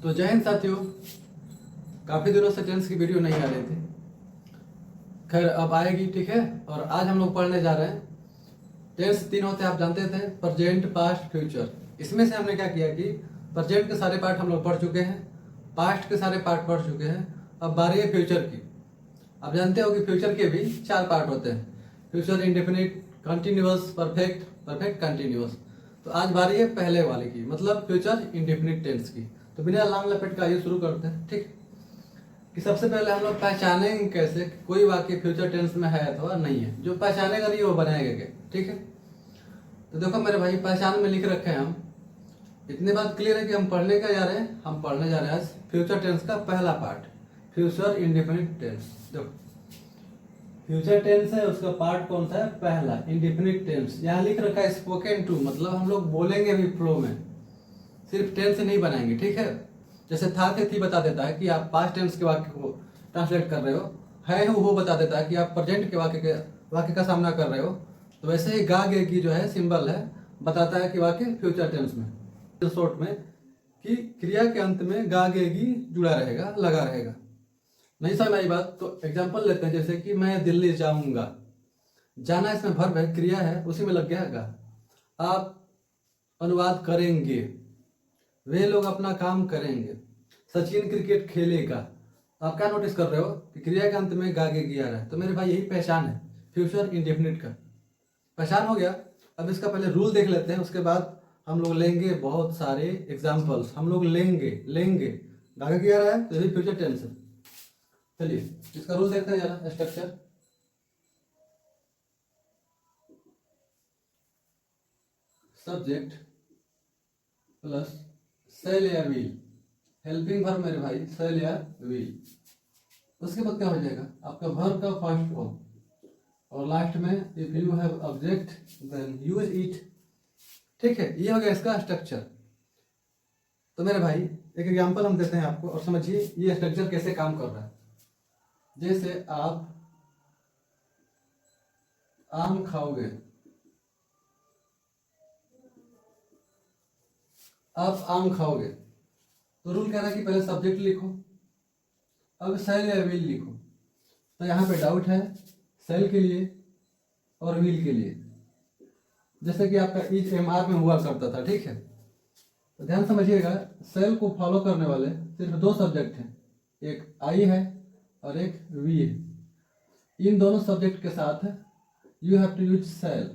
तो जय हिंद साथियों, काफ़ी दिनों से टेंस की वीडियो नहीं आ रही थी। खैर अब आएगी, ठीक है। और आज हम लोग पढ़ने जा रहे हैं। टेंस तीन होते हैं, आप जानते थे, प्रेजेंट, पास्ट, फ्यूचर। इसमें से हमने क्या किया कि प्रेजेंट के सारे पार्ट हम लोग पढ़ चुके हैं, पास्ट के सारे पार्ट पढ़ चुके हैं। अब बारी है फ्यूचर की। आप जानते हो कि फ्यूचर के भी चार पार्ट होते हैं, future indefinite, continuous, perfect, perfect continuous. तो आज बारी है पहले वाले की, मतलब फ्यूचर इंडेफिनिट टेंस की। तो बिना लांग लपेट का आइए शुरू करते हैं, ठीक। कि सबसे पहले हम लोग पहचानेंगे कैसे कि कोई वाक्य फ्यूचर टेंस में है अथवा नहीं है। जो पहचानेगा नहीं वो बनाएगा क्या, ठीक है। तो देखो मेरे भाई, पहचान में लिख रखे हैं हम। इतनी बात क्लियर है कि हम पढ़ने का जा रहे हैं, हम पढ़ने जा रहे हैं आज फ्यूचर टेंस का पहला पार्ट, फ्यूचर इंडेफिनिट टेंस। देखो फ्यूचर टेंस है, उसका पार्ट कौन सा है, पहला, इंडेफिनिट टेंस। यहाँ लिख रखा है स्पोकन टू, मतलब हम लोग बोलेंगे भी फ्लो में, सिर्फ टेंस नहीं बनाएंगे, ठीक है। जैसे था थे थी बता देता है कि आप पास्ट टेंस के वाक्य को ट्रांसलेट कर रहे हो, है वो बता देता है कि आप प्रेजेंट के वाक्य का सामना कर रहे हो। तो वैसे ही गा गे की जो है सिंबल है, बताता है कि वाक्य फ्यूचर टेंस में, शॉर्ट में, कि क्रिया के अंत में गा गे गी जुड़ा रहेगा, लगा रहेगा। नहीं समझ आई बात तो एग्जाम्पल लेते हैं, जैसे कि मैं दिल्ली जाऊंगा। जाना इसमें वर्ब है, क्रिया है, उसी में लग गया गा। आप अनुवाद करेंगे, वे लोग अपना काम करेंगे। सचिन क्रिकेट खेलेगा। आप क्या नोटिस कर रहे हो कि क्रिया के अंत में गागे गिया रहा है। तो मेरे भाई यही पहचान है फ्यूचर इंडेफिनिट का। पहचान हो गया। अब इसका पहले रूल देख लेते हैं, उसके बाद हम लोग लेंगे बहुत सारे एग्जाम्पल्स। हम लोग लेंगे गागे गिया रहा है तो यही फ्यूचर टेंस है। चलिए इसका रूल देखते हैं जरा, स्ट्रक्चर। सब्जेक्ट प्लस सेल या विल, हेल्पिंग वर्ब मेरे भाई, सेल या विल। उसके बाद क्या हो जाएगा आपका वर्ब का फर्स्ट फॉर्म, और लास्ट में if you have object then use it, ठीक है। ये हो गया इसका स्ट्रक्चर। तो मेरे भाई एक एग्जांपल हम देते हैं आपको, और समझिए ये स्ट्रक्चर कैसे काम कर रहा है। जैसे आप आम खाओगे, आप आम खाओगे, तो रूल कह रहा है कि पहले सब्जेक्ट लिखो, अब सेल या विल लिखो। तो यहाँ पे डाउट है सेल के लिए और विल के लिए, जैसे कि आपका ईच एम आर में हुआ करता था, ठीक है। तो ध्यान समझिएगा, सेल को फॉलो करने वाले सिर्फ दो सब्जेक्ट हैं, एक आई है और एक वी है। इन दोनों सब्जेक्ट के साथ you have to use shall,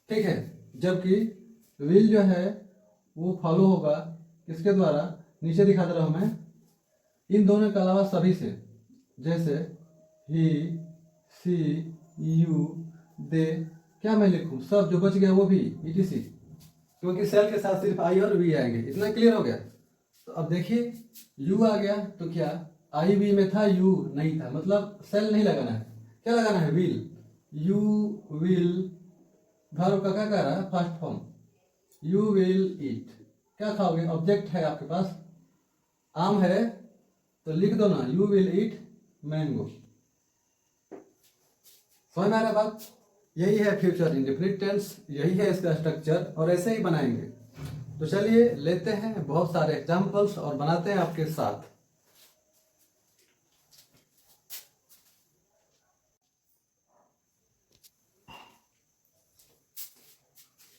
ठीक है। जबकि विल जो है वो फॉलो होगा किसके द्वारा, नीचे दिखा दे रहा हूं मैं, इन दोनों के अलावा सभी से, जैसे ही, सी, यू, दे। क्या मैं लिखूं, सब जो बच गया वो भी ईटीसी, क्योंकि सेल के साथ सिर्फ आई और वी आएंगे। इतना क्लियर हो गया। तो अब देखिए यू आ गया तो क्या आई वी में था, यू नहीं था, मतलब सेल नहीं लगाना है, क्या लगाना है, विल। यू विल वर्ब का क्या कह रहा है, first form, you will eat. क्या खाओगे, ऑब्जेक्ट है आपके पास, आम है, तो लिख दो ना, यू विल ईट मैंगो। समझ में आ रहा है बात। यही है फ्यूचर इंडेफिनिट टेंस, यही है इसका स्ट्रक्चर, और ऐसे ही बनाएंगे। तो चलिए लेते हैं बहुत सारे एग्जांपल्स और बनाते हैं आपके साथ।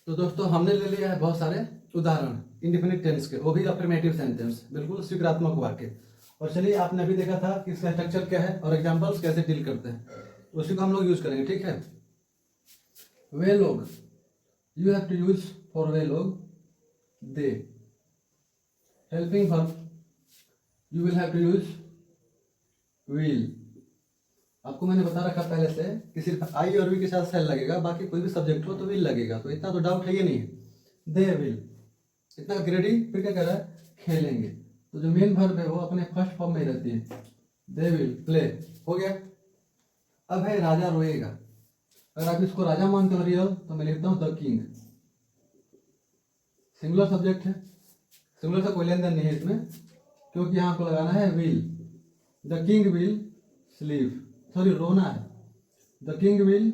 तो दोस्तों हमने ले लिया है बहुत सारे उदाहरण इंडेफिनिट टेंस के, वो भी अफर्मेटिव सेंटेंस, बिल्कुल स्वीकारात्मक वाक्य। और चलिए आपने अभी देखा था कि इसका स्ट्रक्चर क्या है और एग्जांपल्स कैसे डील करते हैं, उसी को हम लोग यूज करेंगे, ठीक है। वे लोग, you have to use for वे लोग दे। Helping verb, you will have to use will. आपको मैंने बता रखा पहले से कि सिर्फ आई और वी के साथ सेल लगेगा, बाकी कोई भी सब्जेक्ट हो तो विल लगेगा, तो इतना तो डाउट है ही नहीं। दे विल, इतना ग्रेडी। फिर क्या कह रहा है, खेलेंगे, तो जो मेन वर्ब है वो अपने फर्स्ट फॉर्म में ही रहती है, दे विल प्ले, हो गया। अब है राजा रोएगा। अगर आप इसको राजा मानते हो रियल, तो मैं लिखता हूं द किंग। सिंगुलर सब्जेक्ट है, सिंगुलर से कोई लेन देन नहीं है इसमें, क्योंकि यहाँ को लगाना है will. The king will sleep, sorry रोना है, द किंग विल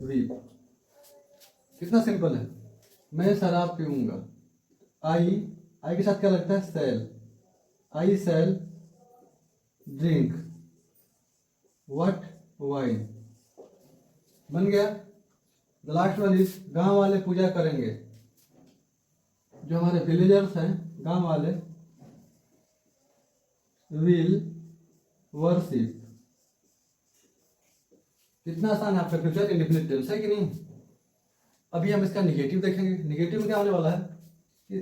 वीप। कितना सिंपल है। मैं शराब पीऊंगा, आई आई के साथ क्या लगता है? Shall. I shall drink what? Wine. बन गया। द लास्ट वन इज गांव वाले पूजा करेंगे। जो हमारे विलेजर्स हैं, गांव वाले, विल वर्शिप। कितना आसान है आपका फ्यूचर इंडेफिनिट टेंस, है कि नहीं? अभी हम इसका निगेटिव देखेंगे। निगेटिव में क्या होने वाला है कि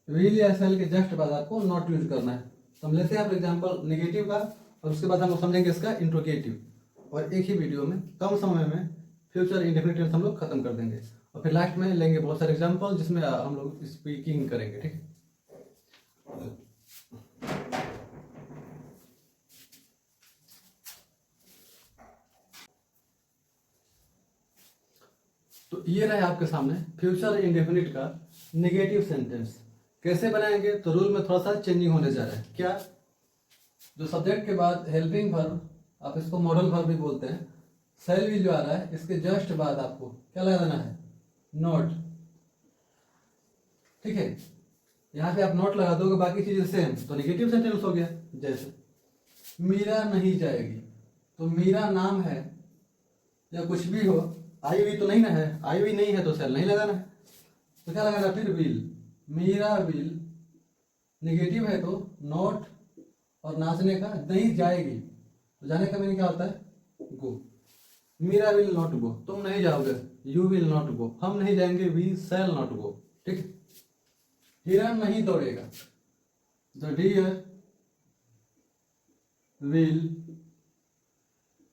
विल या सेल के जस्ट बाद आपको नॉट यूज करना है। तो हम लेते हैं फॉर एग्जांपल निगेटिव का, और उसके बाद हम लोग समझेंगे इसका इंट्रोगेटिव, और एक ही वीडियो में कम समय में फ्यूचर इंडेफिनिट टेंस हम लोग खत्म कर देंगे। और फिर लास्ट में लेंगे बहुत सारे एग्जांपल जिसमें हम लोग स्पीकिंग करेंगे, ठीक है? तो ये रहे आपके सामने फ्यूचर इंडेफिनिट का नेगेटिव सेंटेंस। कैसे बनाएंगे? तो रूल में थोड़ा सा चेंजिंग होने जा रहा है। क्या? जो सब्जेक्ट के बाद हेल्पिंग वर्ब, आप इसको मॉडल वर्ब भी बोलते हैं, सेल भी जो आ रहा है, इसके जस्ट बाद आपको क्या लगा देना है? नॉट। ठीक है, यहाँ पे आप नॉट लगा दोगे, बाकी चीजें सेम, तो नेगेटिव सेंटेंस हो गया। जैसे मीरा नहीं जाएगी, तो मीरा नाम है या कुछ भी हो, आई भी तो नहीं ना है, आई भी नहीं है तो सेल नहीं लगाना है, तो क्या लगाना? फिर विल। मीरा विल नेगेटिव है तो नॉट, और नाचने का नहीं जाएगी, तो जाने का मीनिंग क्या होता है? गो। मीरा विल नॉट गो, तुम नहीं जाओगे, यू विल नॉट गो, हम नहीं जाएंगे, वी शैल नॉट गो। ठीक है। हिरण नहीं दौड़ेगा, the deer will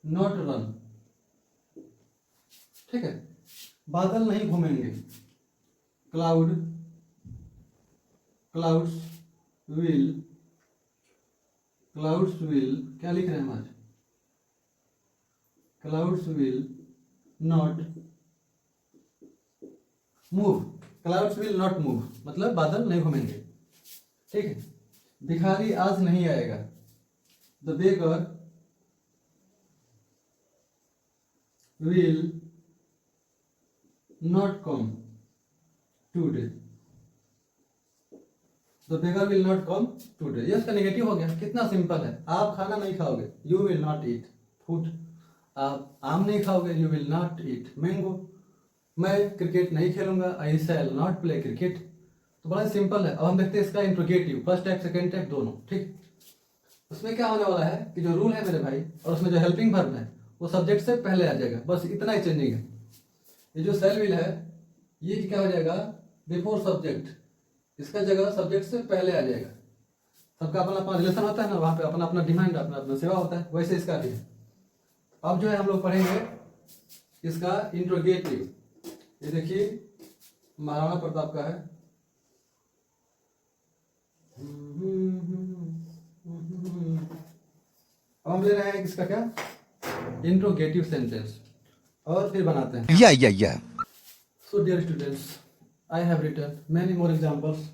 not run. ठीक है। बादल नहीं घूमेंगे, क्लाउड्स विल क्या लिख रहे हैं हम आज? Clouds will not move. Clouds will not move मतलब बादल नहीं घूमेंगे। ठीक है। भिखारी आज नहीं आएगा, the beggar will not come today, the beggar will not come today. ये इसका नेगेटिव हो गया। कितना सिंपल है। आप खाना नहीं खाओगे, you will not eat food. आप आम नहीं खाओगे, you will not eat mango. मैं क्रिकेट नहीं खेलूंगा, आई शैल नॉट प्ले क्रिकेट। तो बड़ा सिंपल है। अब हम देखते हैं इसका interrogative, first type second type दोनों। ठीक। उसमें क्या होने वाला है कि जो रूल है मेरे भाई, और उसमें जो हेल्पिंग वर्ब है वो सब्जेक्ट से पहले आ जाएगा, बस इतना ही चेंजिंग है। ये जो शैल विल है ये क्या हो जाएगा? बिफोर सब्जेक्ट, इसका जगह सब्जेक्ट से पहले आ जाएगा। सबका अपना अपना रिलेशन होता है ना, वहां पे अपना अपना डिमांड, अपना अपना सेवा होता है, वैसे इसका भी है। अब जो है हम लोग पढ़ेंगे इसका इंट्रोगेटिव। ये देखिए महाराणा प्रताप का है। अब हम ले रहे हैं इसका क्या? इंट्रोगेटिव सेंटेंस, और फिर बनाते हैं। या so dear students, I have written many more examples.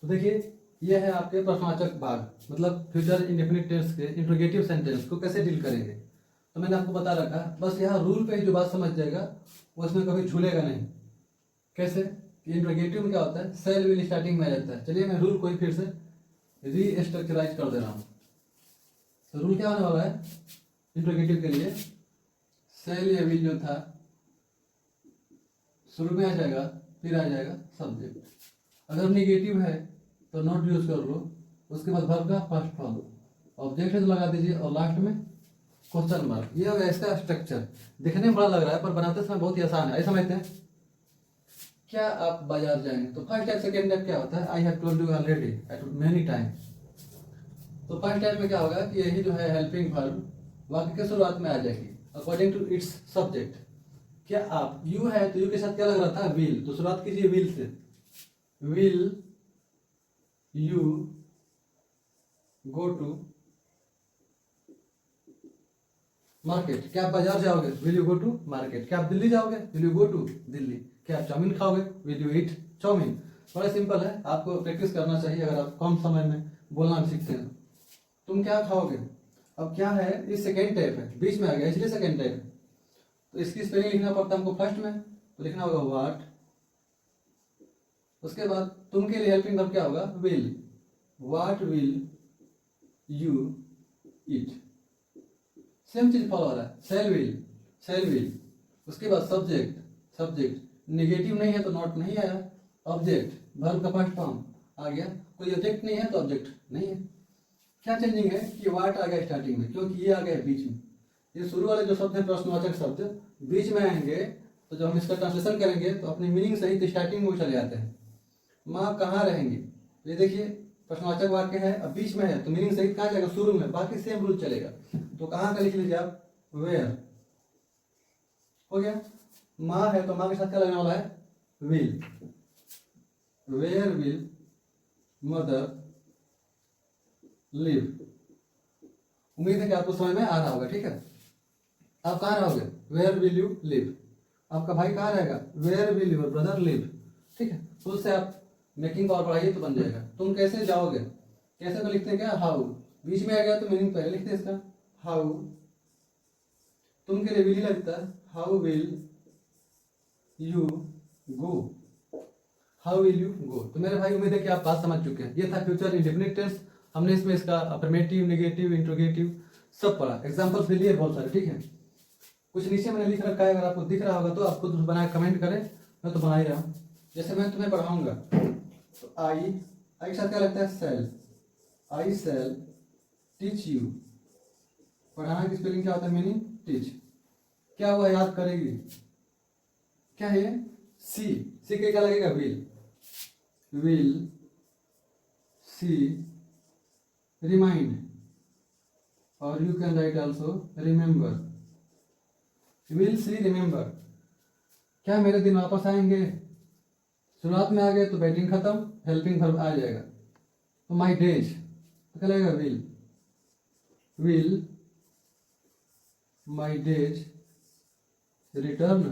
तो देखिए ये है आपके प्रश्नवाचक भाग, मतलब फ्यूचर इंडेफिनिट टेंस के इंट्रोगेटिव सेंटेंस को कैसे डील करेंगे। तो मैंने आपको बता रखा, बस यहाँ रूल पे ही जो बात समझ जाएगा वो इसमें कभी झूलेगा नहीं। कैसे? इंट्रोगेटिव में क्या होता है? सेल विल स्टार्टिंग में आ जाता है। चलिए मैं रूल को ही फिर से रीस्ट्रक्चराइज कर दे रहा हूँ। तो रूल क्या होने वाला है इंट्रोगेटिव के लिए? सेल या विल जो था शुरू में आ जाएगा, फिर आ जाएगा सब्जेक्ट। अगर निगेटिव है तो नॉट यूज कर लो, उसके बाद वर्ब का फर्स्ट फॉर्म, ऑब्जेक्ट लगा दीजिए, और लास्ट में क्वेश्चन मार्क। ये हो गया इसका स्ट्रक्चर। दिखने में बड़ा लग रहा है पर बनाते समय बहुत ही आसान है। ऐसा समझते हैं। क्या आप बाजार जाएंगे? तो फर्स्ट टाइप सेकेंड टाइप क्या होता है? I have told you already eight many time. तो फर्स्ट टाइप में क्या होगा कि यही जो है हेल्पिंग वर्ब वाक्य के शुरुआत में आ जाएगी अकॉर्डिंग टू इट्स सब्जेक्ट। क्या आप, यू है तो यू के साथ क्या लग रहा था? विल। तो शुरुआत कीजिए विल से। Will you go to market? क्या आप बाजार जाओगे? Will you go to market? क्या आप दिल्ली जाओगे? Will you go to Delhi? क्या आप चाउमीन खाओगे? Will you eat chowmein? बड़ा सिंपल है, आपको प्रैक्टिस करना चाहिए अगर आप कम समय में बोलना भी सीखते हैं। तुम क्या खाओगे? अब क्या है, ये सेकेंड टाइप है, बीच में आ गया इसलिए सेकेंड टाइप है। तो इसकी स्पेलिंग लिखना पड़ता है हमको फर्स्ट में, तो लिखना होगा व्हाट, उसके बाद तुम के लिए हेल्पिंग वर्ब क्या होगा? Will. What will you eat? Same चीज फॉलो हो रहा है, शैल विल, शैल विल। उसके बाद सब्जेक्ट, सब्जेक्ट नेगेटिव नहीं है तो नॉट नहीं आया। ऑब्जेक्ट, वर्ब का फर्स्ट फॉर्म आ गया। कोई ऑब्जेक्ट नहीं है तो ऑब्जेक्ट नहीं है। क्या चेंजिंग है कि व्हाट आ गया स्टार्टिंग में, क्योंकि ये आ गया बीच में। ये शुरू वाले जो शब्द है प्रश्नवाचक शब्द बीच में आएंगे तो जब हम इसका ट्रांसलेशन करेंगे तो अपनी मीनिंग सहित स्टार्टिंग में वो चले जाते हैं। माँ कहाँ रहेंगे, ये देखिए प्रश्नवाचक वाक्य है, अब बीच में है तो मीनिंग सहित कहाँ जाएगा? शुरू में। बाकी सेम रूल चलेगा। तो कहाँ का लिख लीजिए आप? वेयर। हो गया। माँ है तो माँ के साथ क्या लगने वाला है? Will. Where will mother live. उम्मीद है कि आपको समझ में आ रहा होगा। ठीक है, आप कहाँ रहोगे? Where will you live. आपका भाई कहाँ रहेगा? Where will your brother live. ठीक है, तो उससे आप मेकिंग पावर बढ़ाइए तो बन जाएगा। तुम कैसे जाओगे, कैसे को लिखते हैं क्या? हाउ। बीच में आ गया तो मीनिंग पहले लिखते हैं इसका, हाउ। तुम के लिए विल लगता है, how will you go, how will you गो। तो मेरे भाई उम्मीद है कि आप बात समझ चुके हैं। ये था फ्यूचर इंडेफिनिट टेंस। हमने इसमें इसका अफर्मेटिव, नेगेटिव, इंट्रोगेटिव सब पढ़ा। एग्जांपल्स भी लिए बहुत सारे। ठीक है, कुछ नीचे मैंने लिख रखा है, अगर आपको दिख रहा होगा तो आप खुद बनाए कमेंट करें, मैं तो बना ही रहा हूँ। जैसे मैं तुम्हें पढ़ाऊंगा तो आई के साथ क्या लगता है? Shall. I shall teach you. पढ़ाना की स्पेलिंग क्या होता है? Meaning teach. क्या हुआ? याद करेगी। क्या है? सी। सी के क्या लगेगा? विल। विल सी रिमाइंड, और you can write also remember. Will see remember. क्या मेरे दिन वापस आएंगे? शुरुआत में आ गए तो बैटिंग खत्म, हेल्पिंग वर्ब आ जाएगा। तो माई डेज तो क्या लगेगा? Will. Will my days return.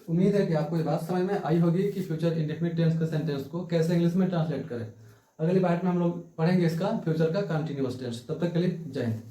उम्मीद है कि आपको ये बात समझ में आई होगी कि फ्यूचर इंडेफिनिट टेंस के सेंटेंस को कैसे इंग्लिश में ट्रांसलेट करें। अगली बार में हम लोग पढ़ेंगे इसका फ्यूचर का कंटिन्यूअस टेंस। तब तक के लिए जय हिंद।